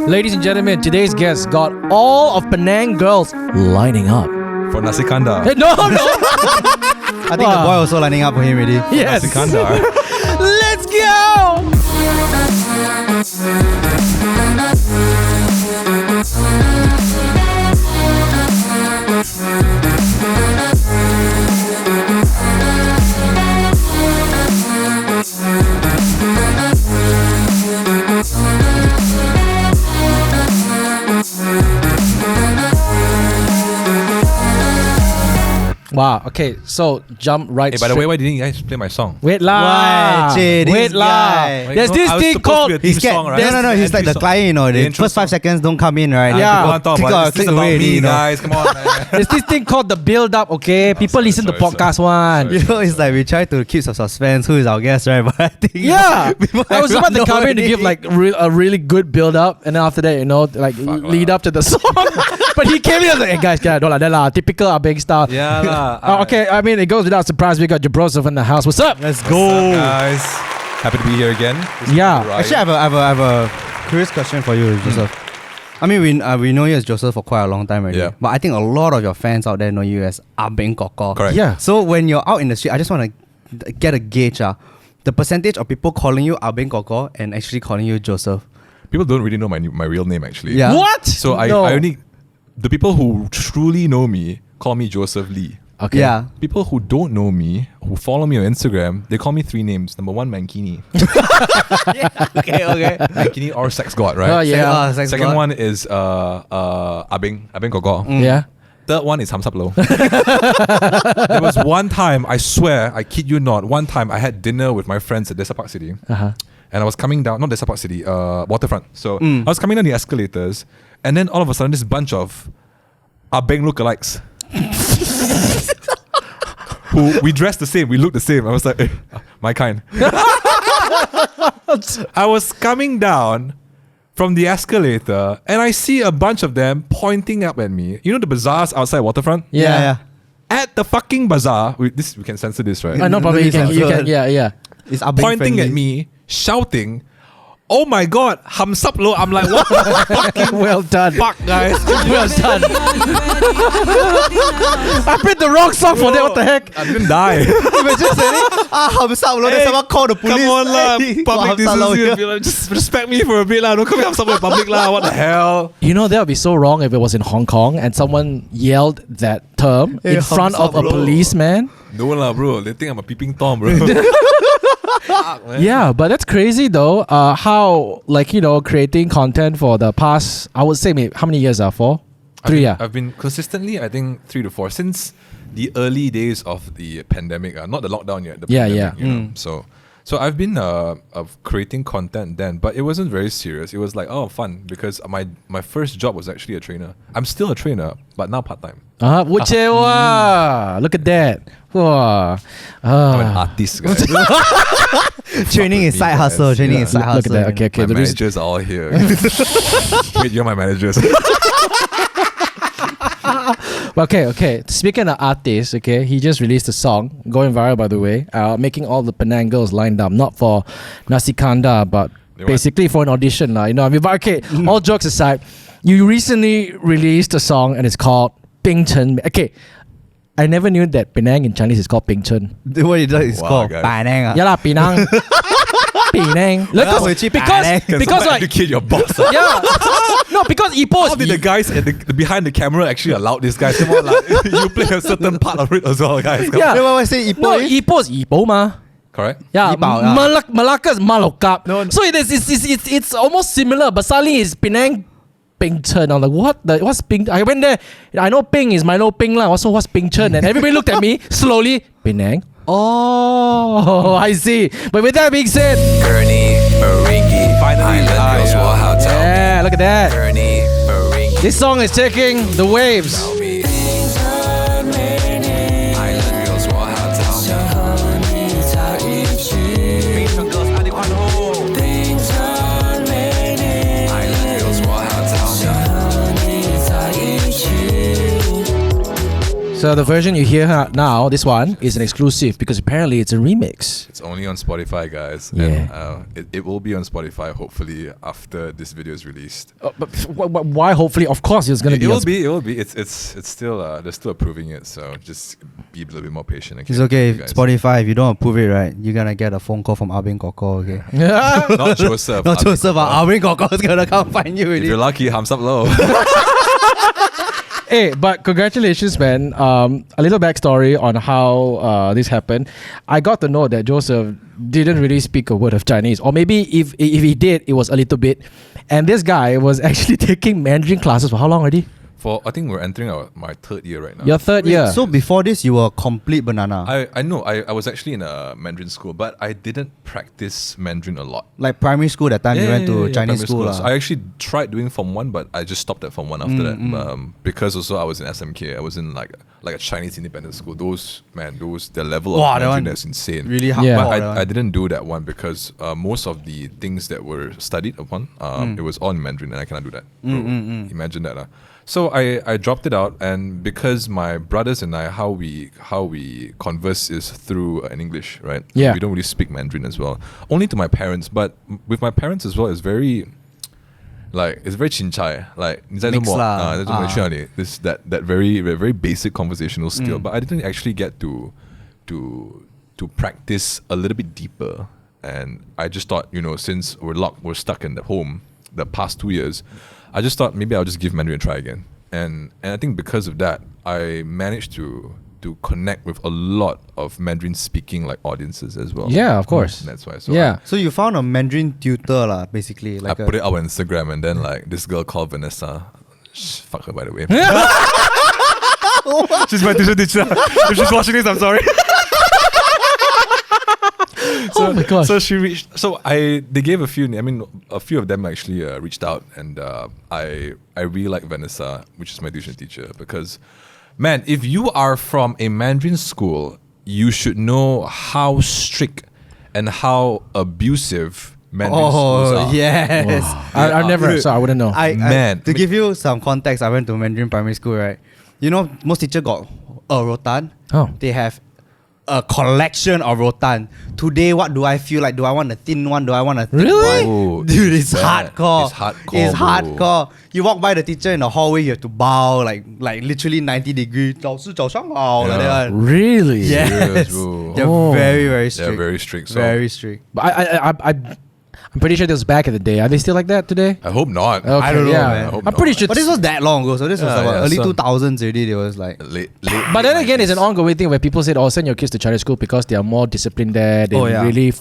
Ladies and gentlemen, today's guest got all of Penang girls lining up. For Nasi Kandar. Hey, no. I think the boy also lining up for him already. Yes. Nasi Kandar. Let's go! Wow, okay, so jump right Hey, by the way, why didn't you guys play my song? Wait lah. Why, Jay, this Wait lah. guy? There's this thing called... He's scared. Song, right? No. He's like the client, you know. The first 5 seconds don't come in, right? Yeah. I want to talk about this. This is about me, guys. Come on, man. There's this thing called the build-up, okay? People listen to podcast one. You know, it's like we try to keep some suspense. Who is our guest, right? But I think Yeah. I was about to come in to already. give like a really good build-up, and then after that, you know, like lead up to the song. But he came in and was like, hey guys, don't like that lah. Typical Ah Beng style. Yeah lah. Okay, I mean, it goes without surprise. We got Jobroseph in the house. What's up? Let's What's up, guys? Happy to be here again. Yeah. Actually, I have a curious question for you, Joseph. I mean, we know you as Joseph for quite a long time already. Yeah. But I think a lot of your fans out there know you as Ah Beng Gor Gor. Correct. Yeah. So when you're out in the street, I just want to get a gauge. The percentage of people calling you Ah Beng Gor Gor and actually calling you Joseph. People don't really know my real name actually. Yeah. What? So I only the people who truly know me call me Joseph Lee. Okay. Yeah. People who don't know me, who follow me on Instagram, they call me 3 names. Number 1, Mankini. Okay. Mankini or Sex God, right? Oh, yeah. Second one is Ah Beng Gor Gor. Yeah. Third one is Hamsap. There was one time, I swear, I kid you not, one time I had dinner with my friends at Desa Park City. Uh-huh. And I was coming down, not Desa Park City, Waterfront. So I was coming down the escalators, and then all of a sudden, this bunch of Ah Beng lookalikes. Who we dressed the same, we looked the same. I was like, hey, my kind. I was coming down from the escalator, and I see a bunch of them pointing up at me. You know the bazaars outside Waterfront? Yeah. At the fucking bazaar, we can censor this, right? No problem. You can. Yeah. It's Ah Beng Pointing friendly. at me, shouting, "Oh my God, Hamsap lo!" I'm like, what the fucking Well done. fuck, guys? Well done. I played the wrong song for that. What the heck? I'm gonna die. Imagine saying, Hamsap lo, then someone call the police. Come on lah, Hey, public Hamsap lo here. decency. Just respect me for a bit lah. Don't call me Hamsap lo in public lah. What the hell? You know, that would be so wrong if it was in Hong Kong and someone yelled that term Hey, in front of a Hamsap lo. policeman. No lah, bro. They think I'm a peeping Tom, bro. Fuck, man. Yeah, but that's crazy though. How, like, you know, creating content for the past, I would say, maybe, how many years? 4? 3, yeah. I've been consistently, I think, 3 to 4 since the early days of the pandemic. Not the lockdown yet. The pandemic, you know. So I've been creating content then, but it wasn't very serious. It was like, oh, fun, because my first job was actually a trainer. I'm still a trainer, but now part-time. Look at that. Wow. I'm an artist, guys. Training is side hustle. Training is side Look hustle. at that. Okay. My The reason- managers are all here. Wait, you're my managers. Okay. Speaking of artists, okay, he just released a song, going viral by the way, making all the Penang girls lined up, not for Nasi Kandar, but basically for an audition, you know what I mean? But okay, all jokes aside, you recently released a song and it's called Ping Chen. Okay, I never knew that Penang in Chinese is called Ping Chen. What it does is Wow, called guys. Penang. Yeah lah, Penang. Penang. Because Can like, educate your boss? yeah. No, because Ipoh How did the guys at behind the camera actually allow this guy? Come on, like, you play a certain part of it as well, guys. Come Yeah. on. What I say? No, Ipoh? Ipoh is Ipoh ma. Correct? Yeah, Ibao, yeah. Malacca is Malokap. No. So it's almost similar, but suddenly it's Penang Ping Chen. I'm like, what's Ping? I went there. I know Ping is Milo Ping lah. So what's Ping Chen? And everybody looked at me slowly. Penang. Oh, I see. But with that being said, Gurney, Meringue, Finally, Island Girls will how tell me. yeah, look at that. Gurney, Meringue, This song is taking the waves. tell me. Island Girls will how tell me. Island Girls will how tell me. So the version you hear now, this one, is an exclusive because apparently it's a remix. It's only on Spotify, guys. Yeah. And it will be on Spotify hopefully after this video is released. But why? Hopefully, of course, it's gonna It be. will be. It's still they're still approving it, so just be a little bit more patient. Okay? It's okay, guys. Spotify, if you don't approve it, right, you're gonna get a phone call from Ah Beng Gor Gor, okay? Not Joseph. Not Joseph, Ah Beng Gor Gor is gonna come find you If already. you're lucky, Hamsap low. Hey, but congratulations, man. A little backstory on how this happened. I got to know that Joseph didn't really speak a word of Chinese, or maybe if he did, it was a little bit. And this guy was actually taking Mandarin classes for how long already? I think we're entering my third year right now. Your third year. So before this, you were a complete banana. I know. I was actually in a Mandarin school, but I didn't practice Mandarin a lot. Like primary school that time, you went to Chinese primary school. So I actually tried doing Form 1, but I just stopped at Form 1 after that. Because also I was in SMK. I was in like a Chinese independent school. Their level Wow, of that Mandarin one is insane. really hard. Yeah. But I didn't do that one because most of the things that were studied upon, it was all in Mandarin, and I cannot do that. Imagine that. So I dropped it out, and because my brothers and I, how we converse is through in English, right? Yeah. We don't really speak Mandarin as well. Only to my parents, but with my parents as well, it's very chinchai. Like 你在做什么？ Mix lah. 在做什么？去哪里？ This that very very basic conversational skill, but I didn't actually get to practice a little bit deeper. And I just thought, since we're stuck in the home the past 2 years, I just thought maybe I'll just give Mandarin a try again. And I think because of that, I managed to connect with a lot of Mandarin speaking like audiences as well. Yeah, of course. That's why. So Yeah. So you found a Mandarin tutor lah, basically. I Like put it up on Instagram, and then like this girl called Vanessa. Fuck her, by the way. She's my tuition teacher. If she's watching this, I'm sorry. Oh my gosh. So she reached. They gave a few. I mean, a few of them actually reached out, and I really like Vanessa, which is my tuition teacher, because, man, if you are from a Mandarin school, you should know how strict and how abusive Mandarin schools are. yes. I never, so I wouldn't know. To give you some context, I went to Mandarin primary school, right? You know, most teachers got a rotan. Oh. They have a collection of rotan. Today, what do I feel like? Do I want a thin one? Do I want a thick Really? one? Oh, Dude, it's bad. hardcore. It's hardcore, It's bro. hardcore. You walk by the teacher in the hallway, you have to bow like literally 90 degrees. 老师早上好, like Yeah. that. Really? Yes. bro. They're Oh. very, very strict. They're very strict. So Very strict. But I'm pretty sure this was back in the day. Are they still like that today? I hope not. Okay, I don't know, yeah. man. I hope I'm pretty not. sure. But this was that long ago, so this was Yeah, about yeah, early some- 2000s already. There was like, Late But then again, it's an nineties. ongoing thing where people said, "Oh, send your kids to Chinese school because they are more disciplined there. They Oh, yeah. really,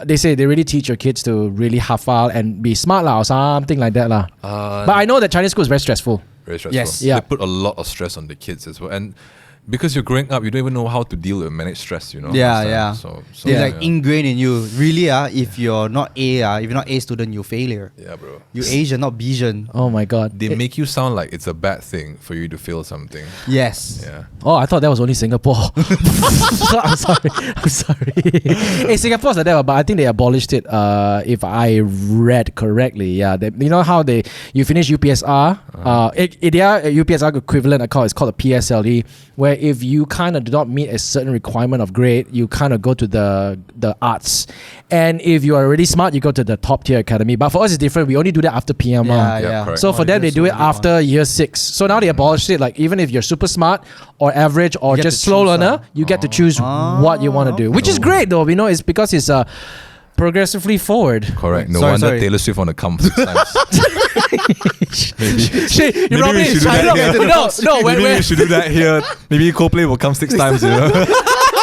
they say they really teach your kids to really hafal and be smart lah, or something like that lah." But I know that Chinese school is very stressful. Very stressful. Yes. Yeah. They put a lot of stress on the kids as well. And because you're growing up, you don't even know how to deal with manage stress, Yeah, most yeah. times. So it's like ingrained in you. Really, if you're not if you're not A student, you're failure. yeah, bro. You Asian, not Bijan. Oh my god. They make you sound like it's a bad thing for you to feel something. Yes. Yeah. Oh, I thought that was only Singapore. I'm sorry. Hey, Singapore's like that, but I think they abolished it. If I read correctly, yeah. You know how you finish UPSR. Their UPSR equivalent is called a PSLE, where if you kind of do not meet a certain requirement of grade, you kind of go to the arts, and if you are really smart, you go to the top tier academy. But for us, it's different. We only do that after PMR. Yeah. correct. So for them, they do it after year 6. So now they abolished it. Like even if you're super smart or average or You get just to slow choose, learner, you get to choose what you want to do, which is great though. It's because it's progressively forward. Correct. No Sorry, wonder sorry. Taylor Swift want to come 6 times. Shit, you Maybe probably we should do that here. no, Maybe when, we should do that here. Maybe Coldplay will come 6 times,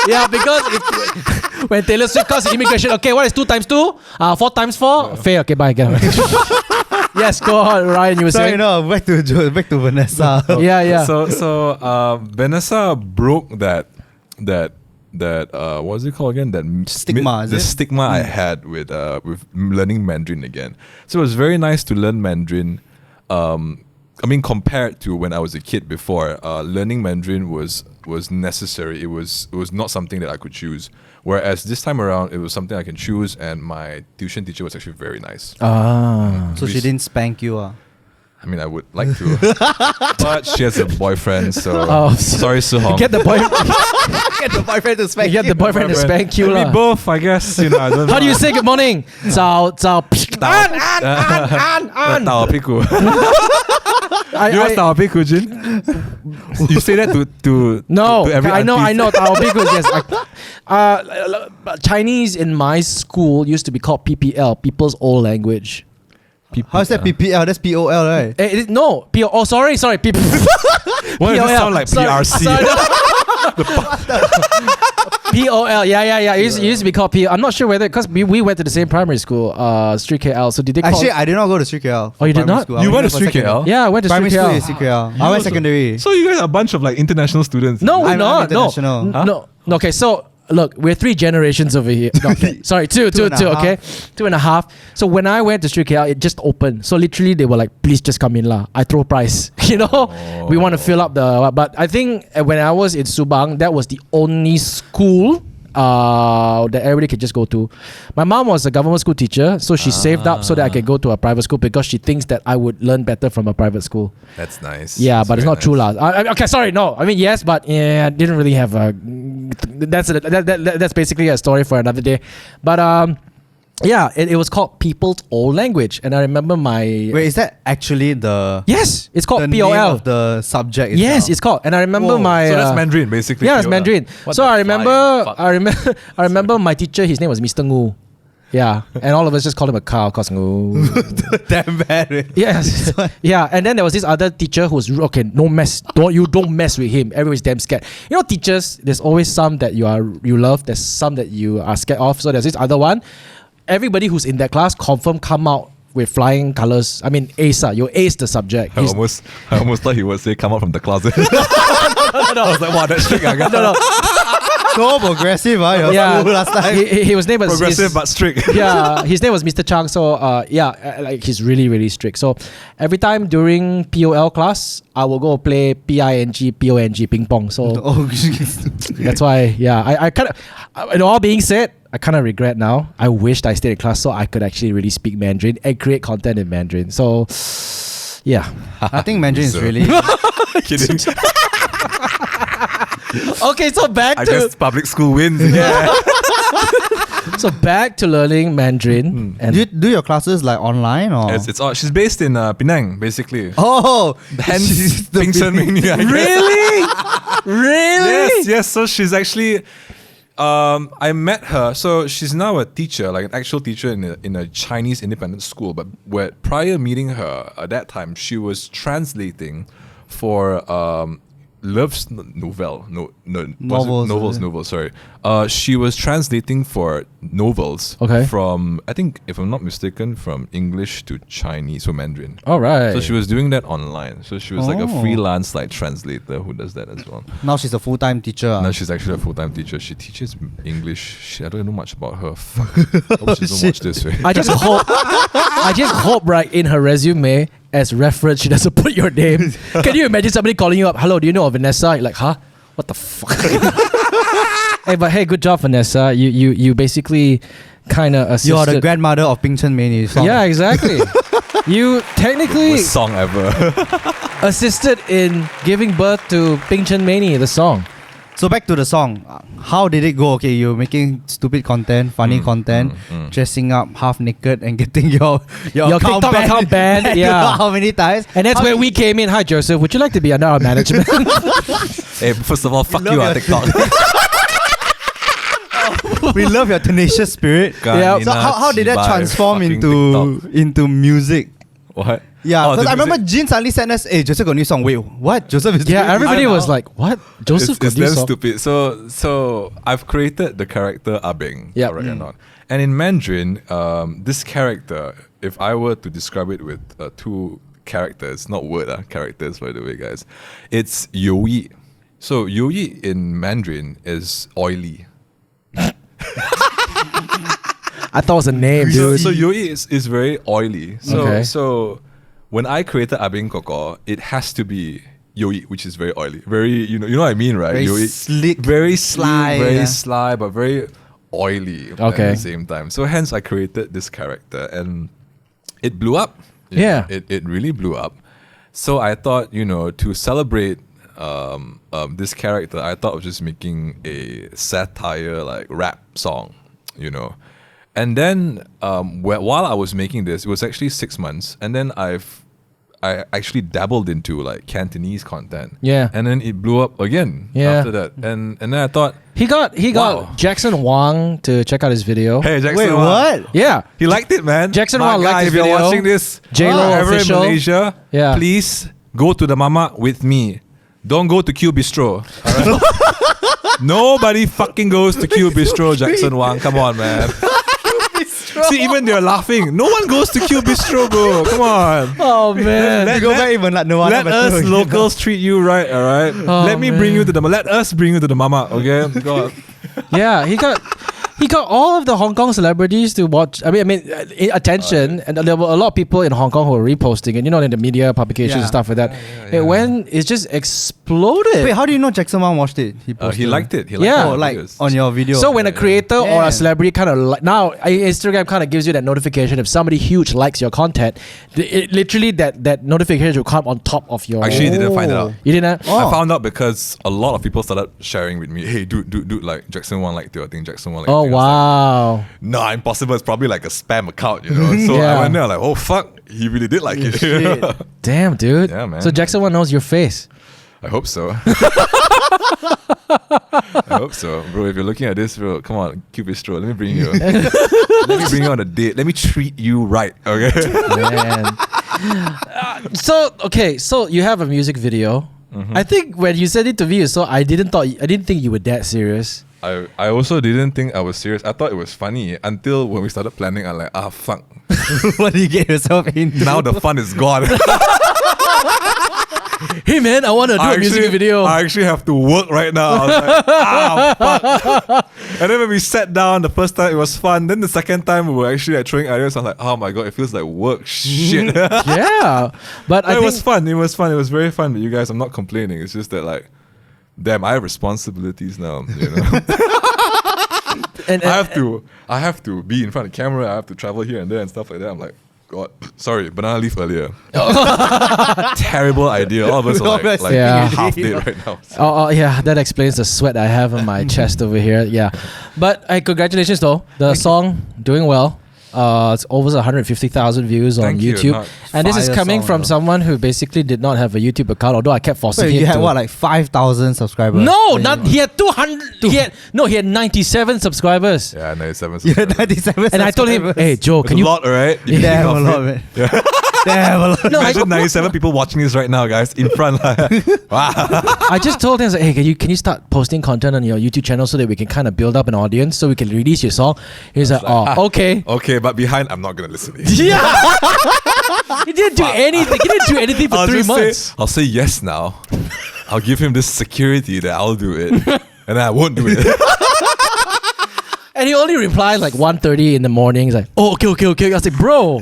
yeah, because when Taylor Swift comes to immigration, okay, what is 2 times 2? 4 times 4? Fair. Okay, bye. Get Yes, go on, Ryan. You were Sorry, saying. no, back to Vanessa. Yeah. So Vanessa broke that what was it called again? That Stigma, is the it? stigma I had with learning Mandarin again. So it was very nice to learn Mandarin. I mean, compared to when I was a kid before, learning Mandarin was necessary. It was not something that I could choose. Whereas this time around, it was something I can choose, and my tuition teacher was actually very nice. Ah. So she didn't spank you. I mean, I would like to, but she has a boyfriend, so sorry, Suhong. Get the boy. Get the boyfriend to spank Get the boyfriend to spank you We lah. both, I guess. I don't How do you say good morning? Zao. An. Tao Piku. I- You know I- Tao Piku, Jin? You say that to No, to every I know. auntie. Tao because yes. Chinese in my school used to be called PPL, People's Old Language. How's that PPL? That's POL, right? No, sorry, PPL. Why does it sound like PRC? POL, yeah. It used to be called POL. I'm not sure whether because we went to the same primary school, Street KL. So did they call? Actually, I did not go to Street KL. Oh, you did primary not? school. I You went to for Street secondary. KL? Yeah, I went to Primary Street school KL. is Street KL. I went secondary. So you guys are a bunch of like international students. No, we're I'm not. international. No. Okay, so look, we're 3 generations over here. No, okay. Sorry, two. Two and a half. Okay, 2.5. So when I went to Street KL, it just opened. So literally, they were like, "Please just come in lah. I throw price. You know, we want to fill up the." But I think when I was in Subang, that was the only school that everybody could just go to. My mom was a government school teacher, so she saved up so that I could go to a private school because she thinks that I would learn better from a private school. That's nice. Yeah, That's but it's very not true nice. lah. Okay, sorry, no. I mean yes, but yeah, I didn't really have a. That's basically a story for another day. But yeah, it was called People's Old Language, and I remember my. Wait, is that actually the Yes, it's called the POL. name of the subject? Yes, itself? it's called, and I remember Whoa. my. So that's Mandarin, basically. Yeah, it's POL. Mandarin. What So the I remember, flying fuck? I remember my teacher. His name was Mr. Ngu. Yeah, and all of us just called him a cow, cause Ngu. Damn bad. Yes, yeah, and then there was this other teacher who was okay. No mess, don't mess with him. Everybody's damn scared. You know, teachers. There's always some that you love. There's some that you are scared of. So there's this other one. Everybody who's in that class confirm come out with flying colors. I mean, ace. You ace the subject. I almost thought he would say come out from the closet. I was like, wow, that's strict. No. So progressive, your Yeah, school last time. his name was Progressive but strict. yeah, his name was Mr. Chang. So like he's really really strict. So every time during POL class, I will go play PING ping pong. So Oh, that's why I kind of. All being said, I kind of regret now. I wished I stayed in class so I could actually really speak Mandarin and create content in Mandarin. So yeah. I think Mandarin is So- really. Kidding. Okay, so back I to guess public school wins. Yeah. back to learning Mandarin and Do you do your classes like online or? It's all, she's based in Penang, basically. Oh, Hence, she's the Ping Chen Mania. I guess. really. Yes. So she's actually. I met her. So she's now a teacher, like an actual teacher in a Chinese independent school. But prior meeting her at that time, she was translating for novels. Sorry. She was translating for novels. Okay. From, I think, if I'm not mistaken, from English to Chinese or Mandarin. All right. So she was doing that online. So she was like a Oh. freelance like translator who does that as well. now she's a full-time teacher. No, she's actually a full-time teacher. She teaches English. I don't know much about her. I hope she doesn't watch this. Way. I just hope right in her resume as reference she doesn't put your name. Can you imagine somebody calling you up? Hello, do you know of Vanessa? You're like, huh? What the fuck? Hey, good job, Vanessa. You basically kind of assisted. You are the grandmother of Ping Chen Mania. Yeah, exactly. You technically Worst song ever. assisted in giving birth to Ping Chen Mani, the song. So back to the song. How did it go? Okay, you're making stupid content, funny content, dressing up half naked and getting your account TikTok account banned, I don't yeah. know how many times. And that's How where did- we came in. Hi, Joseph. Would you like to be under our management? Hey, first of all, fuck love you your- on TikTok. we love your tenacious spirit. Yeah. So how did that transform Fucking into music? What? Yeah, Oh, because the I remember music. Jin suddenly sent us, hey, Joseph got a new song. Wait, what? Joseph is Yeah, doing everybody this was now? like, what? Joseph It's got this damn song? stupid. So I've created the character Ah Beng. Yep. Correct or not? And in Mandarin, this character, if I were to describe it with two characters, not characters by the way, guys, it's Yo Yi. So Yo Yi in Mandarin is oily. I thought it was a name, dude. So Yo Yi is very oily. So Okay. so when I created Ah Beng Gor Gor, it has to be Yo Yi, which is very oily. Very you know what I mean, right? Very Yo Yi, slick, very sly, very yeah. sly, but very oily at Okay. the same time. So hence I created this character and it blew up. Yeah. It really blew up. So I thought, to celebrate this character, I thought of just making a satire like rap song, And then while I was making this, it was actually 6 months, and then I actually dabbled into like Cantonese content. Yeah. And then it blew up again after that. And then I thought he got wow. Jackson Wang to check out his video. Hey, Jackson Wait, Wang. what? Yeah. He liked it, man. Jackson My Wang guy, liked his if video. you're watching this, J-Lo ever in official. Malaysia, Yeah. please go to the Mamak with me. Don't go to Q Bistro. Alright? Nobody fucking goes to Q Bistro, Jackson Wang. Come on, man. See, even they're laughing. No one goes to Q Bistro, bro. Come on. Oh man. You go back even like no one. Let us locals treat you right, alright? Let me bring you to the let us bring you to the Mama, okay? God. Yeah, he got all of the Hong Kong celebrities to watch. I mean, attention, and there were a lot of people in Hong Kong who were reposting it. In the media publications and stuff like that. It just exploded. Wait, how do you know Jackson Wang watched it? He liked it. He liked Yeah. it. Oh, like on your video. So when a creator or Yeah. a celebrity kind of now Instagram kind of gives you that notification if somebody huge likes your content, literally that notification will come on top of your. Actually, didn't find it out. You didn't? I found out because a lot of people started sharing with me. Hey, dude, like Jackson Wang liked it. I think Jackson Wang liked Oh it. I was like, wow. no, impossible. It's probably like a spam account, So Yeah. I went there like, oh fuck, he really did like it. shit. Damn, dude. Yeah, man. So Jackson One knows your face. I hope so. I hope so, bro. If you're looking at this, bro, come on, Q Bistro. Let me bring you. Let me bring you on a date. Let me treat you right, okay? Man. So you have a music video. I think when you sent it to me, I didn't think you were that serious. I also didn't think I was serious. I thought it was funny until when we started planning. I'm like, fuck. What do you get yourself into? Now the fun is gone. Hey man, I want to do a music video. I actually have to work right now. I was like, fuck. And then when we sat down, the first time it was fun. Then the second time we were actually like throwing ideas. I was like, oh my god, it feels like work. Shit. Yeah, but I it think was fun. It was fun. It was very fun with you guys. I'm not complaining. It's just that like, damn, I have responsibilities now. and I have to be in front of the camera. I have to travel here and there and stuff like that. I'm like, God, sorry, banana leaf earlier. Terrible idea. All of us are like Yeah. half dead right now. Oh yeah, that explains the sweat I have on my chest over here. Yeah, but congratulations though. The song doing well. It's over 150,000 views on Thank you, YouTube, not and this is fire coming song, from though. someone who basically did not have a YouTube account. Although I kept forcing Wait, him you had to. what, like 5,000 subscribers? No, he had 200. He had 97 subscribers. Yeah, 97. You had 97 And I told him, "Hey Joe, It's can a you?" lot, alright? You Damn think a of lot, it. man. Yeah. Damn a lot. No, Imagine 97 people watching this right now, guys, in front. Wow. I just told him, I was like, "Hey, can you start posting content on your YouTube channel so that we can kind of build up an audience so we can release your song?" He's like, "Oh, okay." Okay, but behind, I'm not gonna listen to it. Yeah. He didn't do anything. He didn't do anything for 3 months. I'll say yes now. I'll give him this security that I'll do it, and I won't do it. And he only replied like 1:30 in the morning. He's like, "Oh, okay." I was like, "Bro."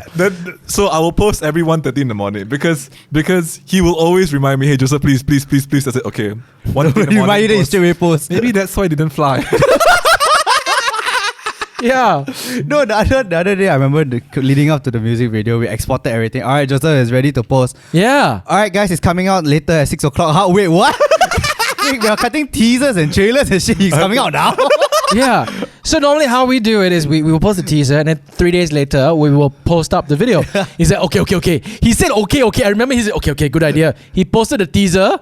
So I will post every 1:30 in the morning because he will always remind me, hey Joseph, please. I said, okay. 1:30 in the Remind you morning. that you straight away post. Maybe that's why I didn't fly. Yeah. No, the other day, I remember leading up to the music video, we exported everything. All right, Joseph is ready to post. Yeah. All right, guys, it's coming out later at 6 o'clock. How? Wait, what? We are cutting teasers and trailers and shit. He's coming out now. Yeah. So normally how we do it is we will post the teaser and then 3 days later we will post up the video. He said, okay. He said, okay. I remember he said, okay, good idea. He posted the teaser.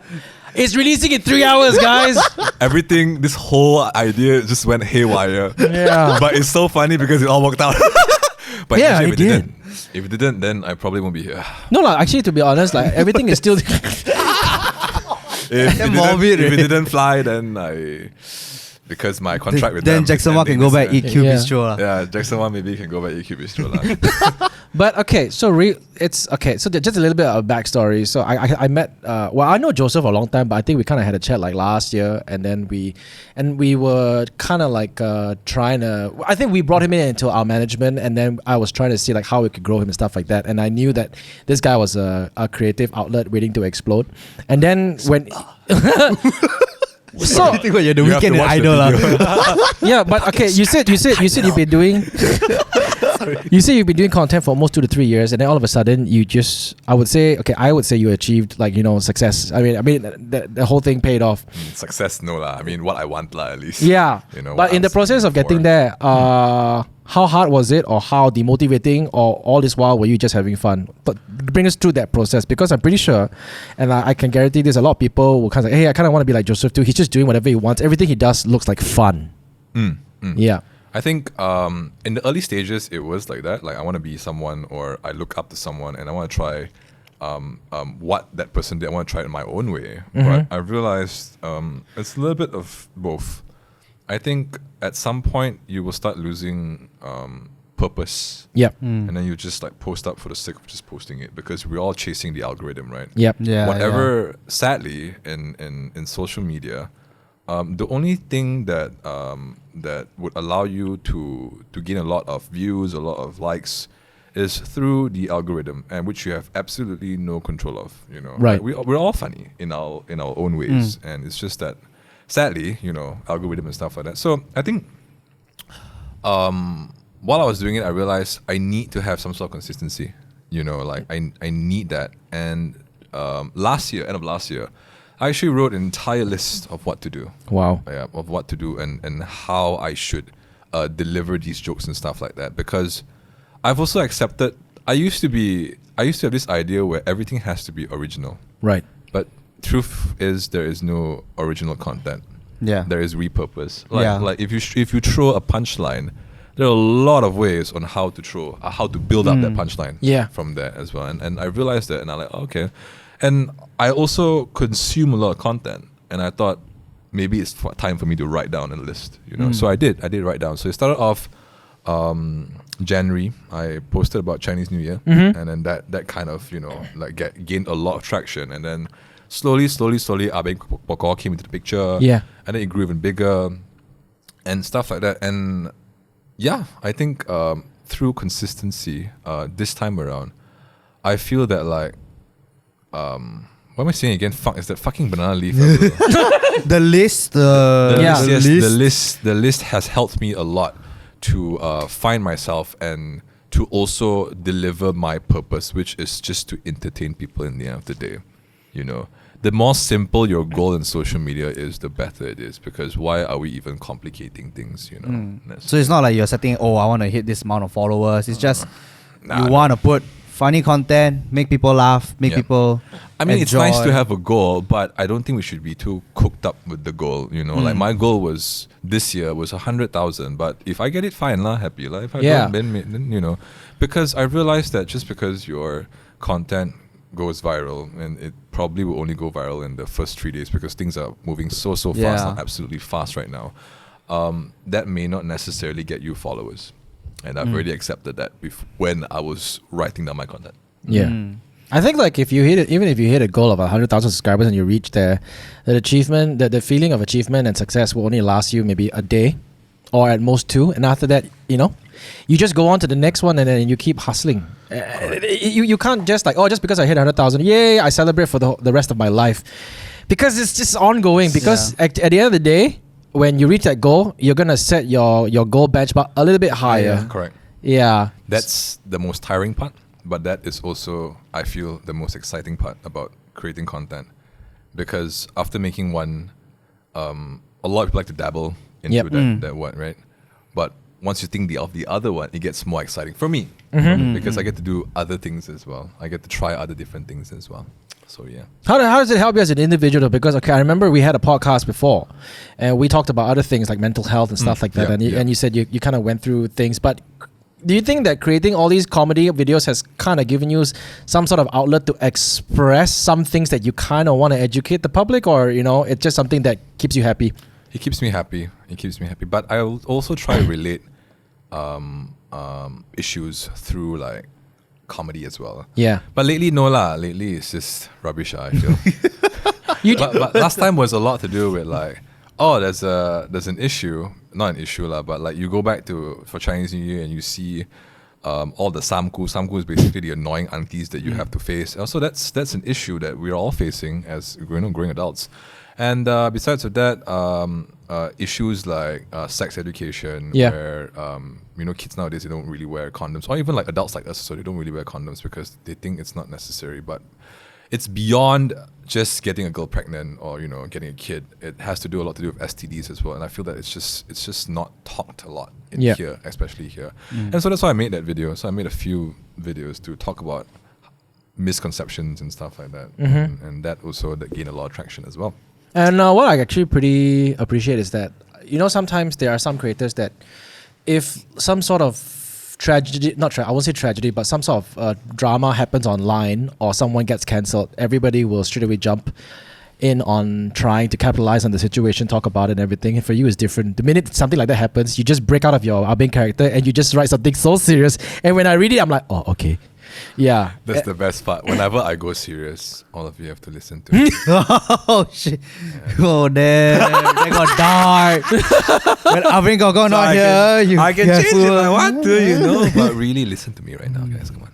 It's releasing in 3 hours, guys. Everything, this whole idea just went haywire. Yeah. But it's so funny because it all worked out. But Yeah, actually, it did. If it didn't, then I probably won't be here. No, actually, to be honest, like everything is still. If morbid, it right? didn't fly, then because my contract with Then them Jackson is Wang can ending go back this EQ year. Yeah. Bistro. lah. Yeah, Jackson Wang maybe can go back EQ Bistro lah. But okay, so it's okay. So just a little bit of backstory. So I met. I know Joseph for a long time, but I think we kind of had a chat like last year, and then we were kind of like trying to. I think we brought him into our management, and then I was trying to see like how we could grow him and stuff like that. And I knew that this guy was a creative outlet waiting to explode. And then when. So I think you're the You have weekend to watch the idol. lah. video. yeah, but okay, you said you've been doing. You say you've been doing content for almost 2 to 3 years, and then all of a sudden you just, I would say you achieved success. I mean, the whole thing paid off. Success, no lah. I mean, what I want lah, at least. Yeah. But in the process of getting there, how hard was it, or how demotivating, or all this while were you just having fun? But bring us through that process, because I'm pretty sure, and I can guarantee this, a lot of people will kind of say, hey, I kind of want to be like Jobroseph too. He's just doing whatever he wants. Everything he does looks like fun. Yeah. I think in the early stages, it was like that. Like, I want to be someone, or I look up to someone, and I want to try what that person did. I want to try it in my own way. But I realized it's a little bit of both. I think at some point, you will start losing purpose. Yep. And then you just like post up for the sake of just posting it, because we're all chasing the algorithm, right? Yep. Yeah. Whatever, sadly, in social media, the only thing that would allow you to gain a lot of views, a lot of likes, is through the algorithm, and which you have absolutely no control of. Right. Like, we're all funny in our own ways, and it's just that, sadly, algorithm and stuff like that. So I think, while I was doing it, I realized I need to have some sort of consistency. Like I need that. And end of last year, I actually wrote an entire list of what to do. Wow. Yeah, of what to do and how I should deliver these jokes and stuff like that. Because I've also accepted, I used to have this idea where everything has to be original. Right. But truth is, there is no original content. Yeah. There is repurpose. Like if you throw a punchline, there are a lot of ways on how to build up that punchline. Yeah. From there as well. And I realized that, and I'm like, okay. And I also consume a lot of content, and I thought maybe it's time for me to write down a list. So I did write down. So it started off January. I posted about Chinese New Year, and then that kind of gained a lot of traction, and then slowly Ah Beng Gor Gor came into the picture. Yeah. And then it grew even bigger and stuff like that. And yeah, I think through consistency, this time around, I feel that like, what am I saying again? Fuck, is that fucking banana leaf? The list. The list has helped me a lot to find myself and to also deliver my purpose, which is just to entertain people in the end of the day. The more simple your goal in social media is, the better it is, because why are we even complicating things, So it's not like you're setting, I want to hit this amount of followers. It's just you want to put funny content, make people laugh, make people it's enjoy. nice to have a goal, but I don't think we should be too cooked up with the goal. Like my goal was this year was 100,000, but if I get it, fine lah, happy lah. If I don't, then because I realized that just because your content goes viral, and it probably will only go viral in the first 3 days, because things are moving so fast, absolutely fast right now. That may not necessarily get you followers. And I've already accepted that when I was writing down my content. Yeah. I think like if you hit it, even if you hit a goal of 100,000 subscribers and you reach there, that achievement, the feeling of achievement and success will only last you maybe a day or at most 2. And after that, you just go on to the next one, and then you keep hustling. You can't just like, just because I hit 100,000, yay, I celebrate for the rest of my life. Because it's just ongoing. Because at the end of the day, when you reach that goal, you're going to set your goal benchmark a little bit higher. Correct. Yeah. That's the most tiring part, but that is also, I feel, the most exciting part about creating content. Because after making one, a lot of people like to dabble into that one, right? But once you think of the other one, it gets more exciting for me. Because I get to do other things as well. I get to try other different things as well. So yeah. How does it help you as an individual? Because I remember we had a podcast before, and we talked about other things like mental health and stuff like that. And you said you kind of went through things. But do you think that creating all these comedy videos has kind of given you some sort of outlet to express some things that you kind of want to educate the public, or it's just something that keeps you happy? It keeps me happy. But I also try to relate issues through like comedy as well. Yeah. But lately, no lah. Lately, it's just rubbish, I feel. But last time was a lot to do with like, there's an issue. Not an issue lah, but like you go back for Chinese New Year and you see all the samku. Samku is basically the annoying aunties that you have to face. Also, that's an issue that we're all facing as growing adults. And besides of that, issues like sex education, Yeah. where kids nowadays, they don't really wear condoms, or even like adults like us, so they don't really wear condoms because they think it's not necessary. But it's beyond just getting a girl pregnant or getting a kid. It has to do a lot to do with STDs as well, and I feel that it's just not talked a lot in here, especially here. And so that's why I made that video. So I made a few videos to talk about misconceptions and stuff like that, and that also that gained a lot of traction as well. And what I actually pretty appreciate is that, sometimes there are some creators that if some sort of tragedy, I won't say tragedy, but some sort of drama happens online or someone gets cancelled, everybody will straight away jump in on trying to capitalize on the situation, talk about it and everything. And for you, it's different. The minute something like that happens, you just break out of your Ah Beng character and you just write something so serious. And when I read it, I'm like, oh, okay. Yeah. That's the best part. Whenever I go serious, all of you have to listen to it. Oh shit! Oh damn! They got dark. When Ah Beng Gor Gor not here, I can change it if I want to, But really, listen to me right now, guys. Come on.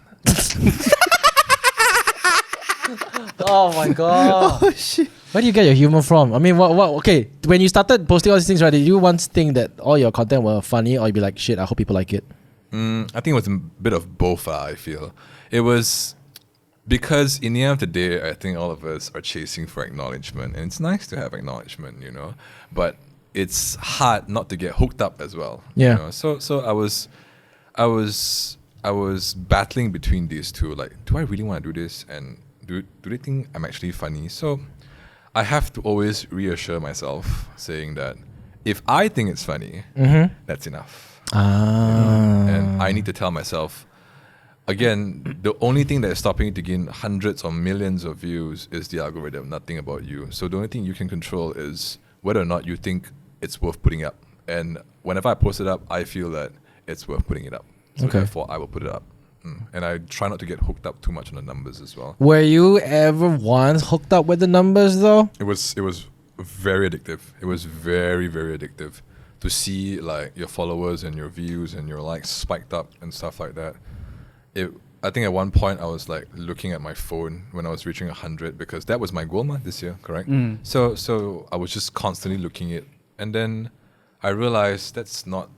Oh my god. Oh shit! Where do you get your humor from? I mean, what? Okay, when you started posting all these things, right? Did you once think that all your content were funny, or you'd be like, shit, I hope people like it? I think it was a bit of both. I feel it was because in the end of the day, I think all of us are chasing for acknowledgement, and it's nice to have acknowledgement, But it's hard not to get hooked up as well. Yeah. So I was battling between these two. Like, do I really want to do this? And do they think I'm actually funny? So I have to always reassure myself, saying that if I think it's funny, that's enough. And I need to tell myself, again, the only thing that is stopping you to gain hundreds or millions of views is the algorithm, nothing about you. So the only thing you can control is whether or not you think it's worth putting up. And whenever I post it up, I feel that it's worth putting it up. So therefore, I will put it up. And I try not to get hooked up too much on the numbers as well. Were you ever once hooked up with the numbers though? It was very addictive. It was very, very addictive to see like your followers and your views and your likes spiked up and stuff like that. I think at one point I was like looking at my phone when I was reaching 100 because that was my goal this year, correct? So I was just constantly looking at it, and then I realized that's not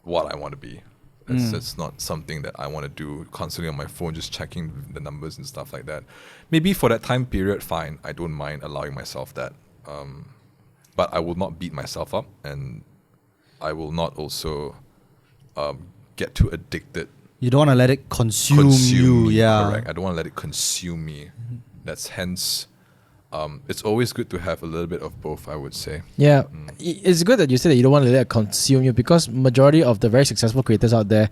what I want to be. That's not something that I want to do constantly on my phone, just checking the numbers and stuff like that. Maybe for that time period, fine, I don't mind allowing myself that. But I will not beat myself up, and I will not also get too addicted. You don't want to let it consume you. Me, Yeah. correct. I don't want to let it consume me. That's hence, it's always good to have a little bit of both, I would say. Yeah, it's good that you said that you don't want to let it consume you, because majority of the very successful creators out there,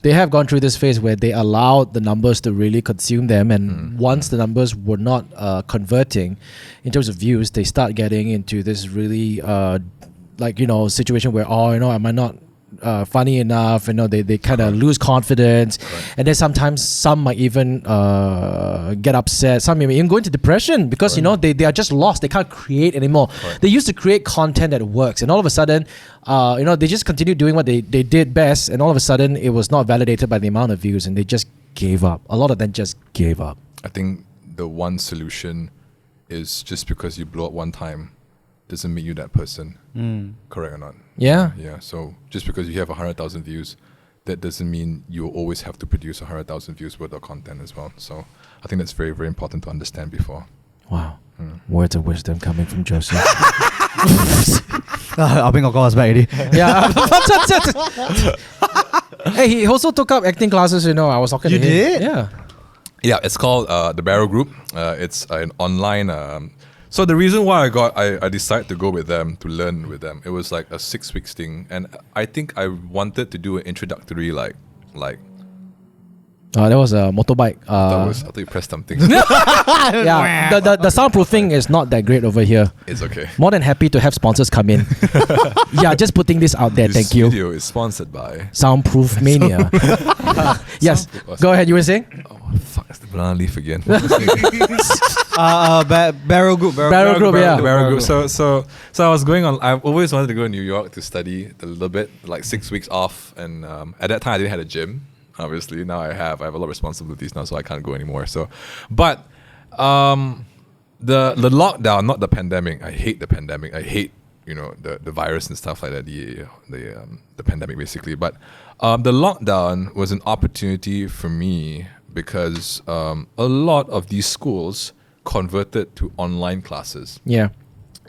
they have gone through this phase where they allowed the numbers to really consume them, and once the numbers were not converting in terms of views, they start getting into this really situation where am I not funny enough? They kind of lose confidence, and then sometimes some might even get upset. Some may even go into depression because they are just lost. They can't create anymore. They used to create content that works, and all of a sudden, they just continue doing what they did best, and all of a sudden it was not validated by the amount of views, and they just gave up. A lot of them just gave up. I think the one solution is just because you blow up one time doesn't make you that person. Correct or not? Yeah. Yeah. So just because you have 100,000 views, that doesn't mean you always have to produce 100,000 views worth of content as well. So I think that's very, very important to understand before. Wow. Words of wisdom coming from Joseph. Ah Beng Gor Gor is back already. Yeah. Hey, he also took up acting classes, I was talking You to him. did? Yeah. Yeah, it's called the Barrow Group. It's an online. So the reason why I decided to go with them, to learn with them, it was like a 6-week thing, and I think I wanted to do an introductory like. That was a motorbike. I thought you pressed something. Yeah, the soundproofing is not that great over here. It's okay. More than happy to have sponsors come in. Yeah, just putting this out there. This Thank you. video is sponsored by Soundproof Mania. Yes, go ahead. You were saying? Oh fuck! It's the banana leaf again. Barrow Group. Barrow Group, yeah. The Barrow Group. So I was going on. I've always wanted to go to New York to study a little bit, like 6 weeks off, and at that time I didn't have a gym. Obviously, now I have a lot of responsibilities now, so I can't go anymore. So, but the lockdown, not the pandemic. I hate the pandemic. I hate the virus and stuff like that, the pandemic basically. But the lockdown was an opportunity for me because a lot of these schools converted to online classes. Yeah.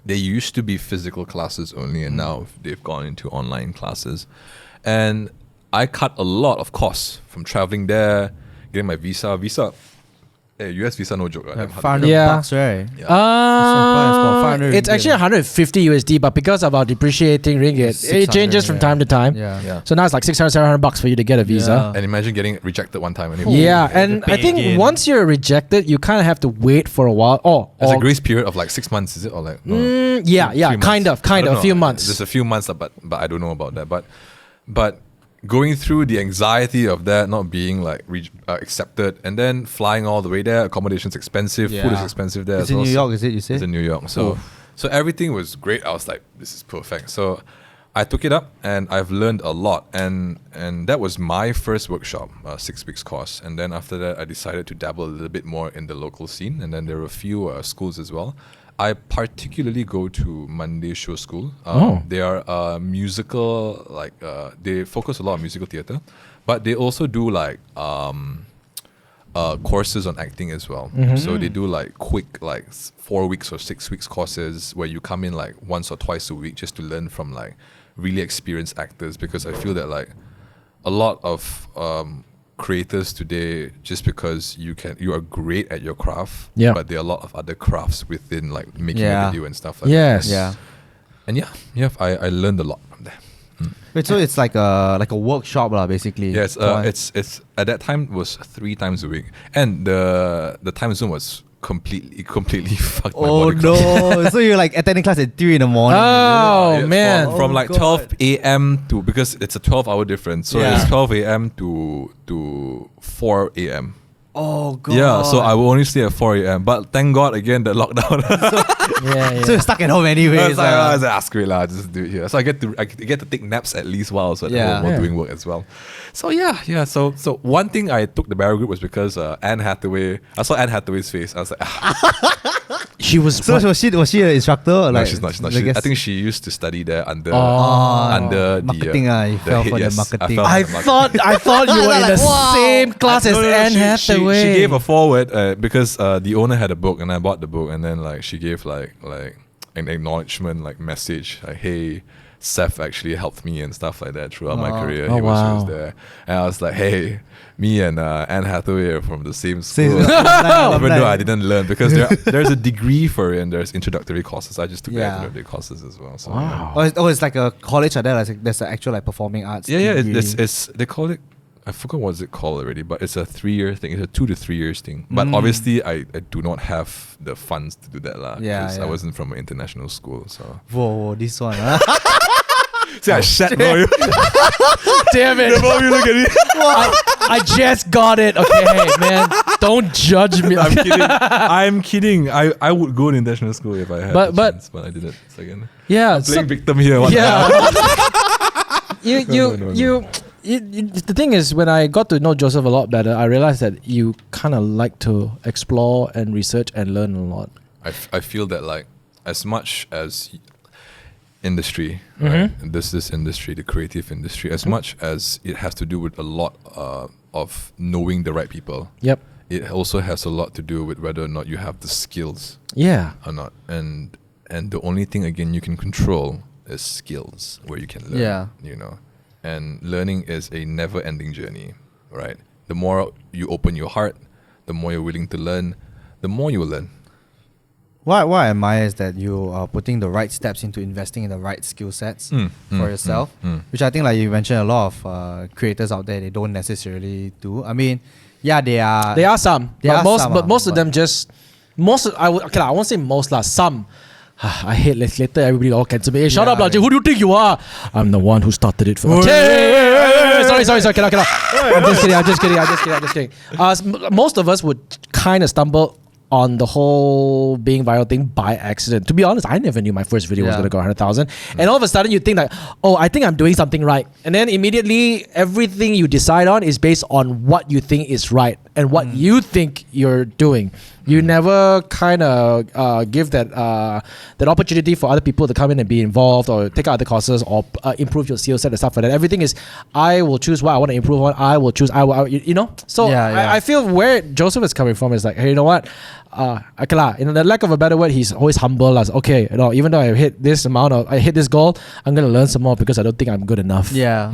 They used to be physical classes only, and now they've gone into online classes. And I cut a lot of costs from traveling there, getting my visa. US visa, no joke. Right? $500 right? Yeah. It's actually 150 USD, but because of our depreciating ringgit, it changes from time to time. Yeah. So now it's like 600, 700 bucks for you to get a visa. And imagine getting rejected one time. Anyway. Yeah, and I think once you're rejected, you kind of have to wait for a while. There's a grace period of like 6 months, is it? Or like kind of, a few months. There's a few months, but I don't know about that. But going through the anxiety of that not being like accepted, and then flying all the way there, accommodation's expensive, food is expensive there. It's in New York, is it? You say? It's in New York. So everything was great. I was like, this is perfect. So I took it up, and I've learned a lot. And that was my first workshop, 6 weeks course. And then after that, I decided to dabble a little bit more in the local scene. And then there were a few schools as well. I particularly go to Monday Show School. They are musical, they focus a lot on musical theatre, but they also do like courses on acting as well. So they do like quick 4 weeks or 6 weeks courses where you come in like once or twice a week just to learn from like really experienced actors, because I feel that like a lot of creators today, just because you are great at your craft, but there are a lot of other crafts within like making a video and stuff like that. Yeah. And I learned a lot from there. Wait, so it's like a workshop lah, basically. Yes, it's at that time was 3 times a week, and the time zone was completely fucked my body. No. So you're like attending class at 3 in the morning. Oh, man. From like 12 a.m. to, because it's a 12-hour difference, so it's 12 a.m. to 4 a.m. Oh god. Yeah, so I will only stay at 4 a.m. But thank God again the lockdown. So you're stuck at home anyways. I was like, screw it lah, just do it here. So I get to take naps at least while I was at home while doing work as well. So So one thing I took the barrel group was because Anne Hathaway. I saw Anne Hathaway's face. I was like, she was. So was she an instructor? No, she's not. I think she used to study there under marketing. You fell for the marketing. I thought you were in the same class as Anne Hathaway. She gave a forward because the owner had a book, and I bought the book, and then like she gave like an acknowledgement message like, hey, Seth actually helped me and stuff like that throughout my career. He was there, and I was like, hey, me and Anne Hathaway are from the same school. Even though I didn't learn, because there's a degree for it and there's introductory courses. I just took the introductory courses as well. So, it's like a college like that. Like there's an actual like performing arts. It's they call it. I forgot what it's called already, but it's a 3-year thing. It's a 2 to 3 years thing. But obviously, I do not have the funds to do that lah. Because I wasn't from an international school, so. Whoa, this one. See, I shat, bro. Damn it. Bro, you look at it. I just got it. Okay, hey, man. Don't judge me. I'm kidding. I would go to international school if I had the chance, but I didn't. Second. Yeah. I'm playing victim here. The thing is, when I got to know Joseph a lot better, I realized that you kind of like to explore and research and learn a lot. I feel that like as much as industry, right? This industry, the creative industry, as much as it has to do with a lot of knowing the right people. Yep. It also has a lot to do with whether or not you have the skills. Yeah. Or not. And the only thing again you can control is skills, where you can learn. Yeah. You know. And learning is a never-ending journey, right? The more you open your heart, the more you're willing to learn, the more you will learn. What I admire is that you are putting the right steps into investing in the right skill sets for yourself, which I think, like you mentioned, a lot of creators out there, they don't necessarily do. I mean, yeah, there are some, but most of them just I won't say most lah. Some. I hate later everybody all cancel me. Hey, shut up, who do you think you are? I'm the one who started it first. Sorry, cannot. I'm just kidding. Most of us would kind of stumble on the whole being viral thing by accident. To be honest, I never knew my first video was going to go 100,000. And all of a sudden you think like, oh, I think I'm doing something right. And then immediately everything you decide on is based on what you think is right and what you think you're doing. You never kind of give that opportunity for other people to come in and be involved or take out other courses or improve your skill set and stuff like that. Everything is, I will choose what I want to improve on. I will choose. You know. So I feel where Joseph is coming from is like, hey, you know what? Okay lah. In the lack of a better word, he's always humble. As okay, you know, even though I hit this goal, I'm gonna learn some more because I don't think I'm good enough. Yeah.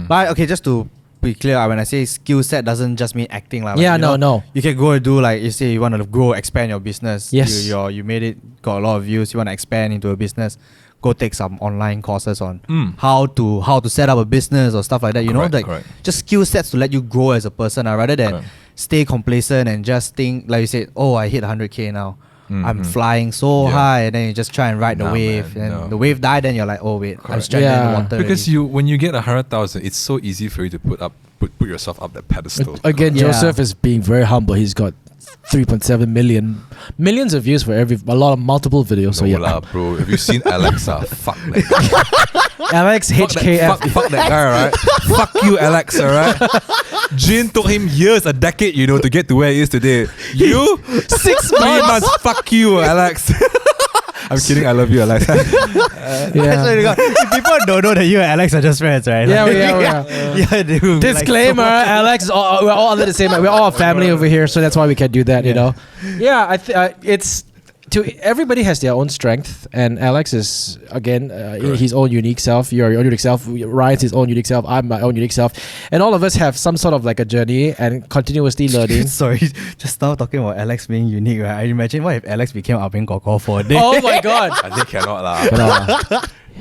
But okay, just to be clear, when I say skill set doesn't just mean acting like, yeah, no. You can go and do like, you say you want to grow, expand your business. Yes. You made it, got a lot of views. You want to expand into a business. Go take some online courses on how to set up a business or stuff like that. You know, like just skill sets to let you grow as a person, rather than stay complacent and just think like you said, oh, I hit 100K now. I'm flying so high, and then you just try and ride the wave, and the wave died. Then you're like, oh wait, I'm stranded in the water. Because when you get 100,000, it's so easy for you to put yourself up that pedestal. Again, Joseph is being very humble. He's got 3.7 millions of views for multiple videos. So yeah, bro. Have you seen Alexa? Fuck that. Alex HKF. Fuck that guy, right? Fuck you, Alex, alright? Jin took him years, a decade, to get to where he is today. You? 6 months. Fuck you, Alex. I'm kidding. I love you, Alex. If people don't know that you and Alex are just friends, right? Yeah, we are. Disclaimer: like, Alex, we're all under the same. We're all a family over here, so that's why we can do that. You know. Yeah, it's. Everybody has their own strength, and Alex is again his own unique self. You're your own unique self. Ryan's his own unique self. I'm my own unique self, and all of us have some sort of like a journey and continuously learning. Sorry, just now talking about Alex being unique, right? I imagine what if Alex became Ah Beng Gor Gor for a day? Oh my god! I think cannot lah.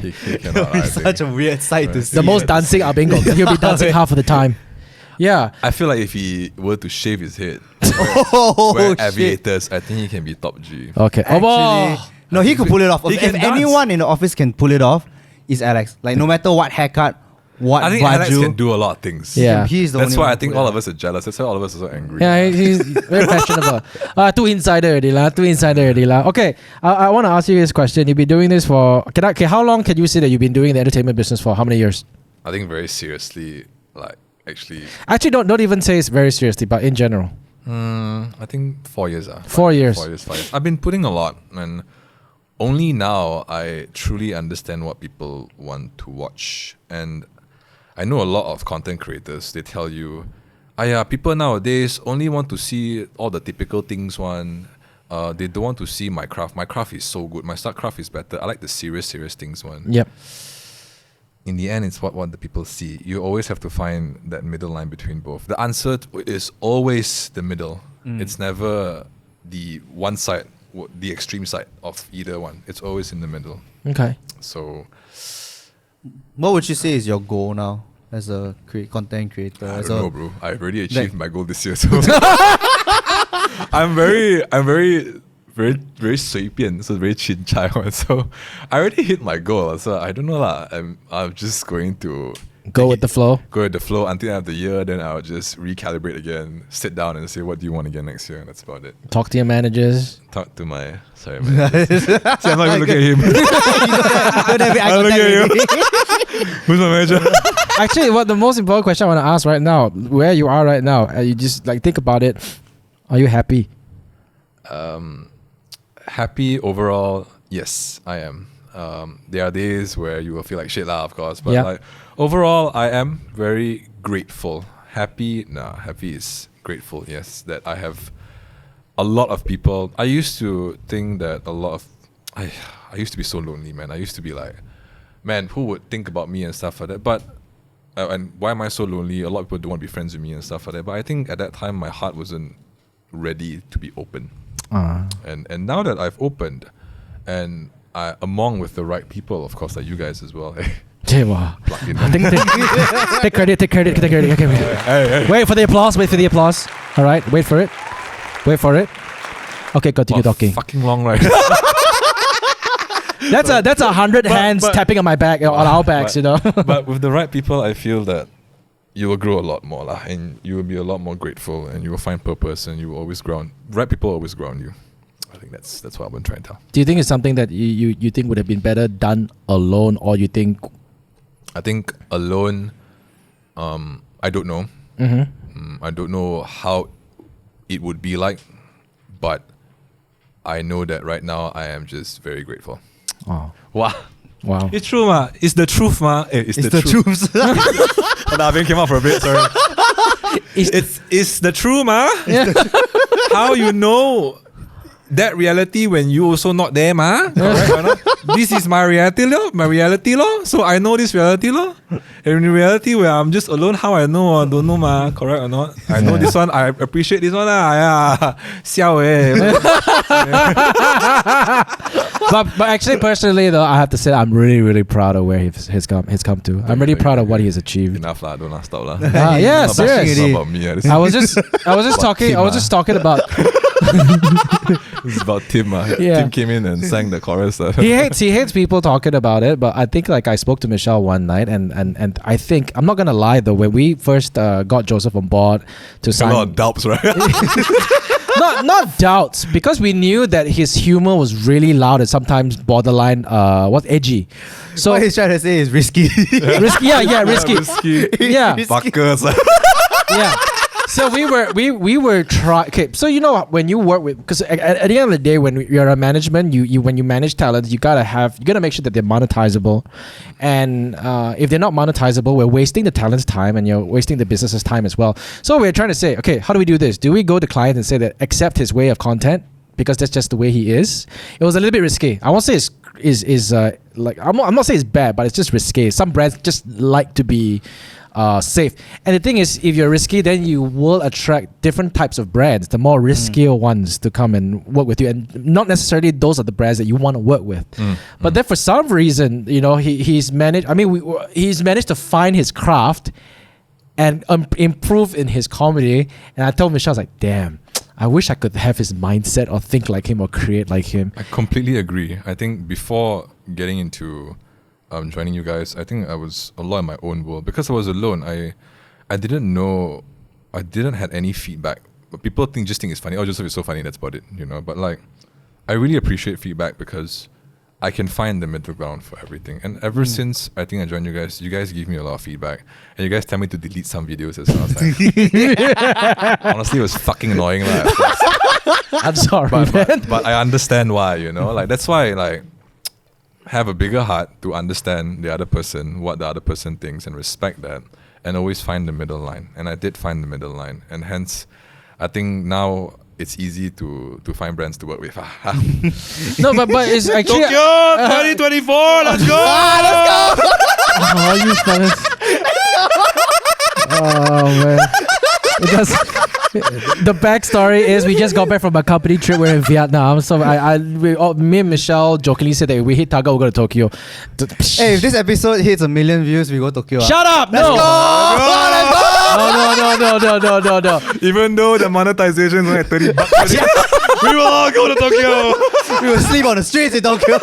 He cannot. It's such a weird sight to see. The most dancing Ah Beng Gor Gor. He'll be dancing half of the time. Yeah, I feel like if he were to shave his head, wear aviators, I think he can be top G. Okay. Actually, no, he could pull it off. If anyone in the office can pull it off, it's Alex. Like no matter what haircut, what I think Alex can do a lot of things. Yeah, that's why I think all of us are jealous. That's why all of us are so angry. Yeah, he's very fashionable. Too insider already lah. Okay, I want to ask you this question. You've been doing this for how long can you say that you've been doing the entertainment business for? How many years? I think very seriously, Actually, don't even say it's very seriously, but in general. I think 4 years. 4 years. 4 years. 5 years. I've been putting a lot, and only now I truly understand what people want to watch. And I know a lot of content creators. They tell you, people nowadays only want to see all the typical things. They don't want to see my craft. My craft is so good. My start craft is better. I like the serious things one. Yep. In the end, it's what the people see. You always have to find that middle line between both. The answer is always the middle. It's never the one side, the extreme side of either one. It's always in the middle. Okay. So, what would you say is your goal now as a content creator? I don't know, bro. I've already achieved my goal this year. So I'm very 随便, so very chin chai one. So I already hit my goal. So I don't know lah. I'm just going to go with the flow. Go with the flow until the end of the year. Then I'll just recalibrate again, sit down and say, what do you want again next year? And that's about it. Talk to your managers. Talk to my managers. See, I'm not even looking at him. Don't have I'm looking at him. Who's my manager? Actually, what the most important question I want to ask right now, where you are right now, you just think about it. Are you happy? Happy overall, yes, I am. There are days where you will feel like shit lah, of course. But overall, I am very grateful. Happy is grateful, yes, that I have a lot of people. I used to think that I used to be so lonely, man. I used to be like, man, who would think about me and stuff like that? But, and why am I so lonely? A lot of people don't want to be friends with me and stuff like that. But I think at that time, my heart wasn't ready to be open. And now that I've opened, and I among with the right people, of course, like you guys as well. Plug in. Take credit. Okay, hey. Wait for the applause. All right, wait for it. Okay, continue talking. Fucking long, right? That's 100 hands tapping on my back, on our backs, But with the right people, I feel that you will grow a lot more lah, and you will be a lot more grateful, and you will find purpose, and you will always ground. Right people always ground you. I think that's what I've been trying to tell. Do you think it's something that you think would have been better done alone, or you think? I think alone. I don't know. Mm-hmm. I don't know how it would be like, but I know that right now I am just very grateful. Oh, Wow. wow. It's true, ma. It's the truth, ma. It's the truth. Ah Beng came out for a bit, sorry. It's the truth, ma. How you know that reality when you also not there, ma? Correct or not? This is my reality, lo. So I know this reality, lo. And in reality where I'm just alone, how I know or don't know, ma? Correct or not? I know this one. I appreciate this one, lah. Yeah, xiao but actually, personally though, I have to say I'm really, really proud of where he's come to. I'm really proud of what he has achieved. Enough lah, don't stop lah. Yeah, Not serious. about me. I was just talking about. This is about Tim. Yeah. Tim came in and sang the chorus. He hates people talking about it, but I think like I spoke to Michelle one night, and I think I'm not gonna lie though, when we first got Joseph on board to a sign, lot of doubts, right? not doubts, because we knew that his humor was really loud and sometimes borderline edgy. So What he's trying to say is risky. risky, risky, yeah. Fuckers. Yeah. So we were trying. Okay, so you know when you work with, because at the end of the day, when you're a management, when you manage talent, you gotta make sure that they're monetizable, and if they're not monetizable, we're wasting the talent's time and you're wasting the business's time as well. So we're trying to say, okay, how do we do this? Do we go to client and say that accept his way of content because that's just the way he is? It was a little bit risky. I won't say is like I'm not saying it's bad, but it's just risky. Some brands just like to be safe. And the thing is, if you're risky, then you will attract different types of brands, the more riskier ones to come and work with you, and not necessarily those are the brands that you want to work with. But then for some reason, he's managed. I mean, he's managed to find his craft and improve in his comedy. And I told Michelle, I was like, damn, I wish I could have his mindset or think like him or create like him. I completely agree. I think before getting into joining you guys, I think I was a lot in my own world because I was alone. I didn't know, I didn't have any feedback. But people just think it's funny. Oh, Joseph is so funny. That's about it, But like, I really appreciate feedback because I can find the middle ground for everything. And ever since I think I joined you guys give me a lot of feedback, and you guys tell me to delete some videos as well. Like, honestly, it was fucking annoying, lah. I'm sorry, but I understand why. Like that's why like. Have a bigger heart to understand the other person, what the other person thinks, and respect that, and always find the middle line. And I did find the middle line, and hence, I think now it's easy to find brands to work with. No, but it's actually Tokyo 2024. Let's go. Let's go. Oh, you fellas. Oh man. The backstory is we just got back from a company trip. We're in Vietnam, so me and Michelle jokingly said that if we hit target, we'll go to Tokyo. Hey, if this episode hits 1 million views, we go to Tokyo. Shut up! No! Let's go! No. Even though the monetization is only $30, we will all go to Tokyo. We will sleep on the streets in Tokyo.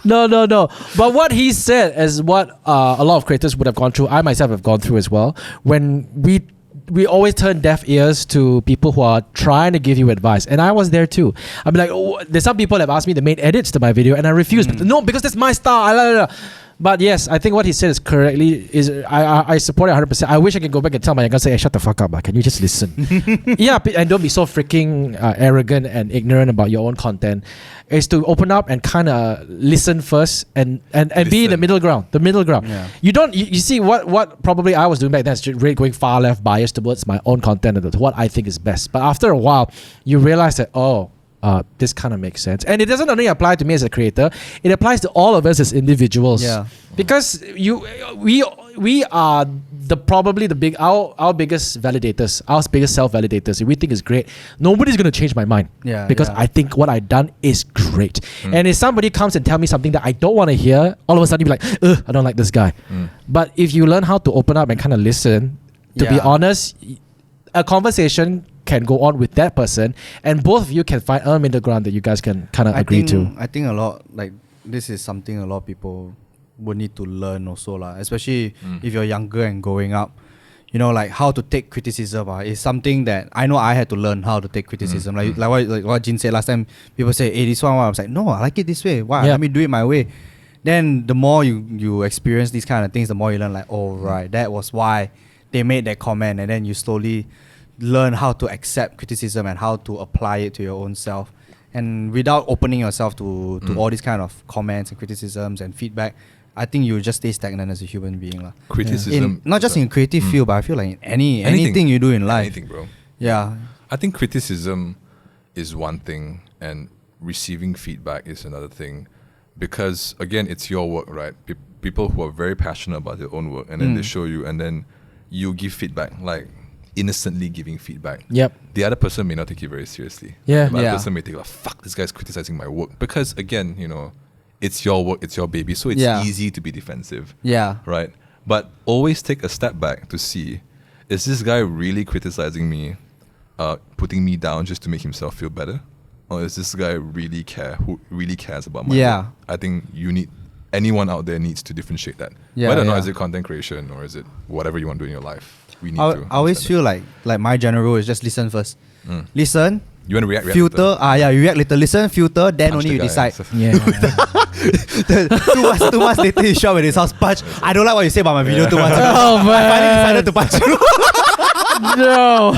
No. But what he said is what a lot of creators would have gone through. I myself have gone through as well. When we always turn deaf ears to people who are trying to give you advice, and I was there too. I'm like, there's some people that have asked me to make edits to my video, and I refuse. No, because that's my style. But yes, I think what he said is correctly. I support it 100%. I wish I could go back and tell my younger say, hey, shut the fuck up, can you just listen? Yeah, and don't be so freaking arrogant and ignorant about your own content. Is to open up and kind of listen first and be in the middle ground. Yeah. You see what probably I was doing back then is really going far left, biased towards my own content and what I think is best. But after a while, you realize that this kind of makes sense, and it doesn't only apply to me as a creator; it applies to all of us as individuals. Yeah, because we are our biggest validators, our biggest self validators. If we think it's great, nobody's gonna change my mind. Yeah, because I think what I've done is great. And if somebody comes and tell me something that I don't want to hear, all of a sudden you'll be like, I don't like this guy. But if you learn how to open up and kind of listen, to be honest, a conversation can go on with that person, and both of you can find a middle ground that you guys can kind of agree to. I think a lot, like, this is something a lot of people would need to learn also, especially if you're younger and growing up. Like how to take criticism is something that I know I had to learn how to take criticism. Like what Jin said last time, people say, hey, this one, I was like, no, I like it this way. Why? Let me do it my way. Then the more you experience these kind of things, the more you learn, like, oh, right, that was why they made that comment, and then you slowly learn how to accept criticism and how to apply it to your own self. And without opening yourself to all these kind of comments and criticisms and feedback, I think you just stay stagnant as a human being. Criticism. Not just in creative field, but I feel like in anything you do in life. Anything, bro. Yeah. I think criticism is one thing and receiving feedback is another thing. Because, again, it's your work, right? People who are very passionate about their own work and then they show you and then you give feedback, like innocently giving feedback. Yep. The other person may not take it very seriously. Yeah. The other person may think, like, fuck, this guy's criticizing my work. Because, again, it's your work, it's your baby, so it's easy to be defensive. Yeah. Right? But always take a step back to see, is this guy really criticizing me, putting me down just to make himself feel better? Or is this guy who really cares about my work? I think anyone out there needs to differentiate that. Whether or not is it content creation or is it whatever you want to do in your life. We need to. I always feel like my general rule is just listen first. Listen. You want to react filter. You react later. Listen, filter, then punch only the you guy. decide. Yeah. 2 months later, he show up at his house, punch. I don't like what you say about my video 2 months ago. Oh, I finally decided to punch you. No.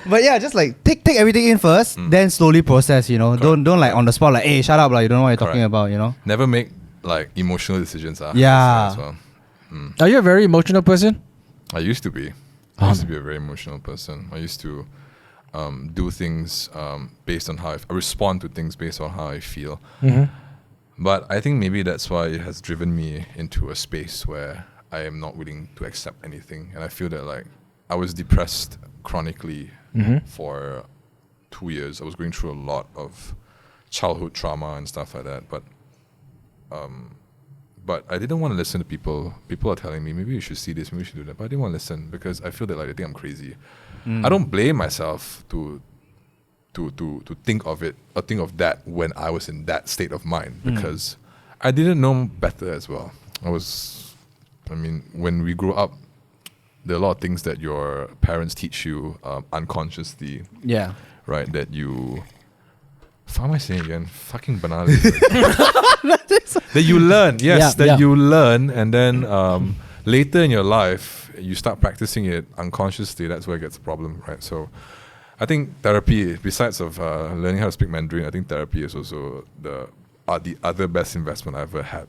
But yeah, just like take everything in first, then slowly process. Don't like on the spot like, hey, shut up, like you don't know what you're talking about. Never make like emotional decisions. Yeah. As well. Are you a very emotional person? I used to be. I used to be a very emotional person. I used to do things based on how I respond to things based on how I feel. But I think maybe that's why it has driven me into a space where I am not willing to accept anything, and I feel that like I was depressed chronically for 2 years. I was going through a lot of childhood trauma and stuff like that. But I didn't want to listen to people. People are telling me, maybe you should see this, maybe you should do that. But I didn't want to listen because I feel that like they think I'm crazy. I don't blame myself to think of it or think of that when I was in that state of mind because I didn't know better as well. When we grew up, there are a lot of things that your parents teach you unconsciously. Yeah. Right? That you... What am I saying again? Fucking banana. That you learn. Yes, you learn. And then later in your life, you start practicing it unconsciously. That's where it gets a problem, right? So I think therapy, besides of learning how to speak Mandarin, I think therapy is also the other best investment I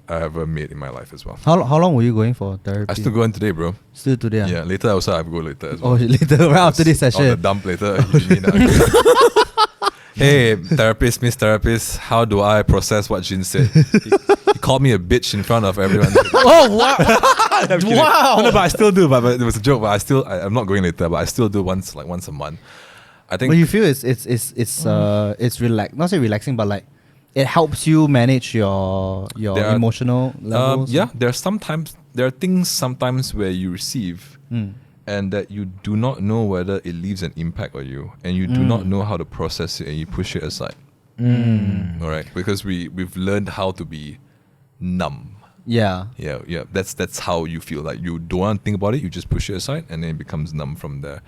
ever made in my life as well. How long were you going for therapy? I still going today, bro. Still today? Yeah, later also I have to go later as well. Oh, later, right after this session. On the dump later. Hey, therapist, Miss Therapist, how do I process what Jin said? He called me a bitch in front of everyone. Oh, wow. Wow. No, but I still do. But it was a joke. But I'm not going later. But I still do once a month. I think. But you feel it's not say relaxing, but like it helps you manage your emotional levels. There are things sometimes where you receive. And that you do not know whether it leaves an impact on you, and you do not know how to process it, and you push it aside. All right, because we've learned how to be numb. Yeah. That's how you feel. Like you don't want to think about it, you just push it aside, and then it becomes numb from there.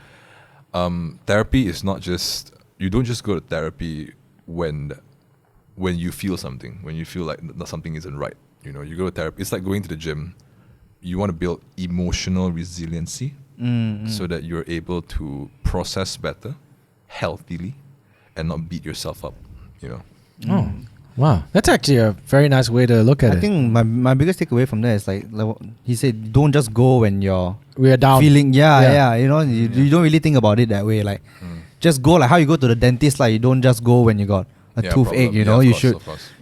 Therapy is not just, you don't just go to therapy when you feel something, when you feel like something isn't right. You go to therapy. It's like going to the gym. You want to build emotional resiliency. So that you're able to process better, healthily, and not beat yourself up, Oh, wow. That's actually a very nice way to look at it. I think my biggest takeaway from there is like he said, don't just go when we're down. Feeling, you don't really think about it that way. Like, just go like how you go to the dentist. Like, you don't just go when you got a toothache.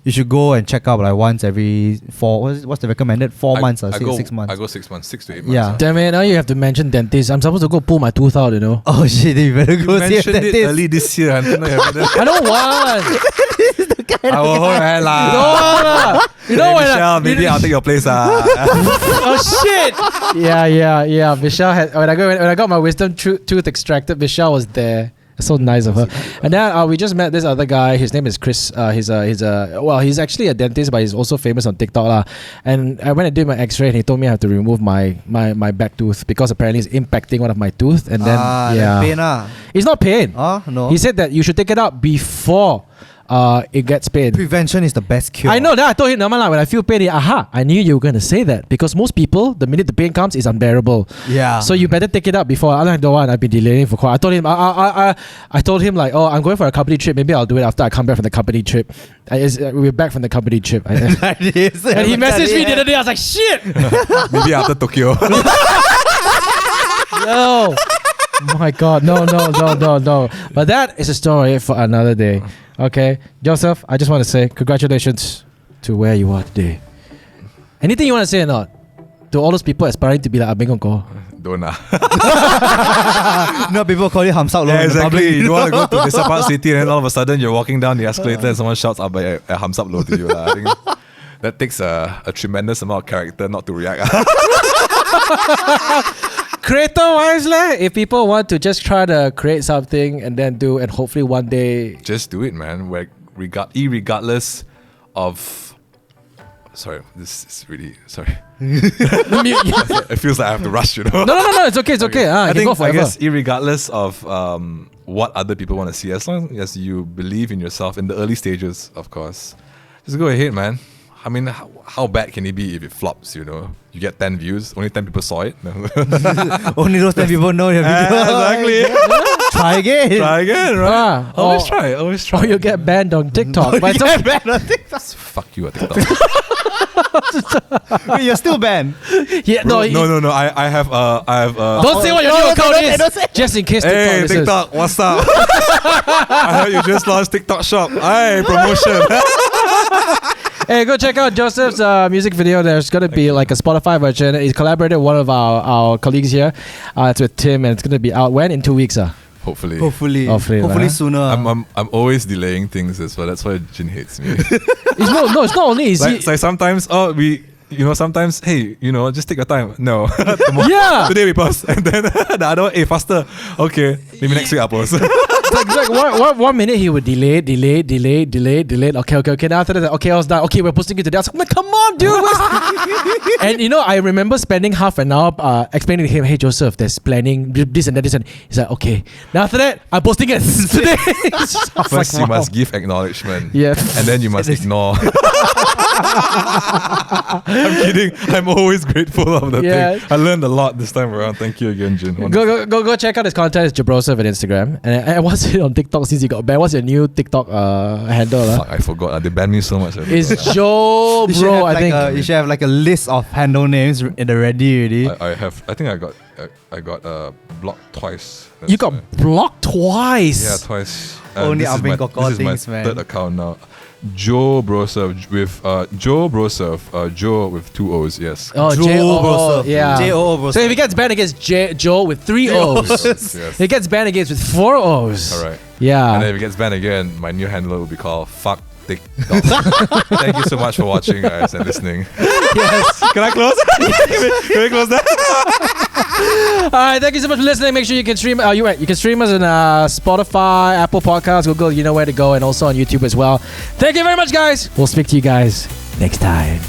You should go and check out like once every what's the recommended 4 months or 6 months. I go 6 months, 6 to 8 months. Yeah. Damn it! Now you have to mention dentist. I'm supposed to go pull my tooth out. Oh shit! You better go see a mentioned dentist. it early this year. I don't want. I will hold your hand lah. You know when Michelle, maybe I'll take your place Oh shit! Yeah. Michelle had when I got my wisdom tooth extracted. Michelle was there. So nice of her. And then we just met this other guy. His name is Chris. He's actually a dentist, but he's also famous on TikTok lah. And I went and did my X-ray, and he told me I have to remove my back tooth because apparently it's impacting one of my tooth. And then pain it's not pain. Oh no. He said that you should take it out before it gets pain. Prevention is the best cure. I know that. I told him, no, man, when I feel pain, I knew you were going to say that. Because most people, the minute the pain comes, it's unbearable. Yeah. So you better take it up before. I don't want. I've been delaying for quite. I told him, I told him like, oh, I'm going for a company trip. Maybe I'll do it after I come back from the company trip. We're back from the company trip. And he messaged me the other day. I was like, shit. Maybe after Tokyo. Yo. Oh my God. No. But that is a story for another day. Okay. Joseph, I just want to say congratulations to where you are today. Anything you want to say or not? To all those people aspiring to be like Ah Beng Gor Gor. Don't No, people call you Hamsap. Yeah, exactly. You don't want to go to this part city and then all of a sudden you're walking down the escalator and someone shouts out by Hamsap low to you. I think that takes a tremendous amount of character not to react. Creator-wise, if people want to just try to create something and then do, and hopefully one day... Just do it, man. Regardless of... Sorry, this is really... Sorry. It feels like I have to rush, you know? No, it's okay. I guess irregardless of what other people want to see, as long as you believe in yourself in the early stages, of course, just go ahead, man. I mean, how bad can it be if it flops, you know? You get 10 views, only 10 people saw it. Only those 10 people know your video. Exactly. Try again, right? Always try. Or you get banned on TikTok. But get banned on TikTok. Fuck you at TikTok. Wait, you're still banned. Yeah, no. I have don't say what your new account is. Just in case TikTok Hey, listens. TikTok, what's up? I heard you just launched TikTok shop. Hey, promotion. Hey, go check out Joseph's music video. There's going to be like a Spotify version. He's collaborated with one of our colleagues here. It's with Tim, and it's going to be out when? In 2 weeks. Hopefully sooner. I'm always delaying things as well. That's why Jin hates me. It's not only. It's like sometimes, sometimes, hey, just take your time. No. Yeah. Today we post. And then the other one, hey, faster. Okay. Maybe next week I'll post. Like 1 minute he would delay. Okay. Now after that, okay, I was done. Okay, we're posting it today. I was like, come on, dude. And I remember spending half an hour explaining to him, hey, Joseph, there's planning, this and that, this and he's like, okay. Now after that, I'm posting it today. First, you must give acknowledgement. Yeah. And then you must ignore. I'm kidding. I'm always grateful of the thing. I learned a lot this time around. Thank you again, Jin. Go check out his content. It's Jobroseph on Instagram. And what's it on TikTok since you got banned? What's your new TikTok handle? Fuck, I forgot. They banned me so much. It's Joe, bro. I think you should have like a list of handle names in the ready already. I have. I think I got blocked twice. You got blocked twice. Yeah, twice. Only Ah Beng Gor Gor things, things, man. Third account now. Jobroseph with Jobroseph, Joe with 2 O's, yes. Oh, Jobroseph. Yeah. Jobroseph. So if he gets banned against Joe with 3 O's, yes. he gets banned against with 4 O's. All right. Yeah. And then if it gets banned again, my new handle will be called Fuck TikTok. Thank you so much for watching, guys, and listening. Yes. Can I close? Can we close that? All right, thank you so much for listening. Make sure you can stream. You can stream us on Spotify, Apple Podcasts, Google. You know where to go, and also on YouTube as well. Thank you very much, guys. We'll speak to you guys next time.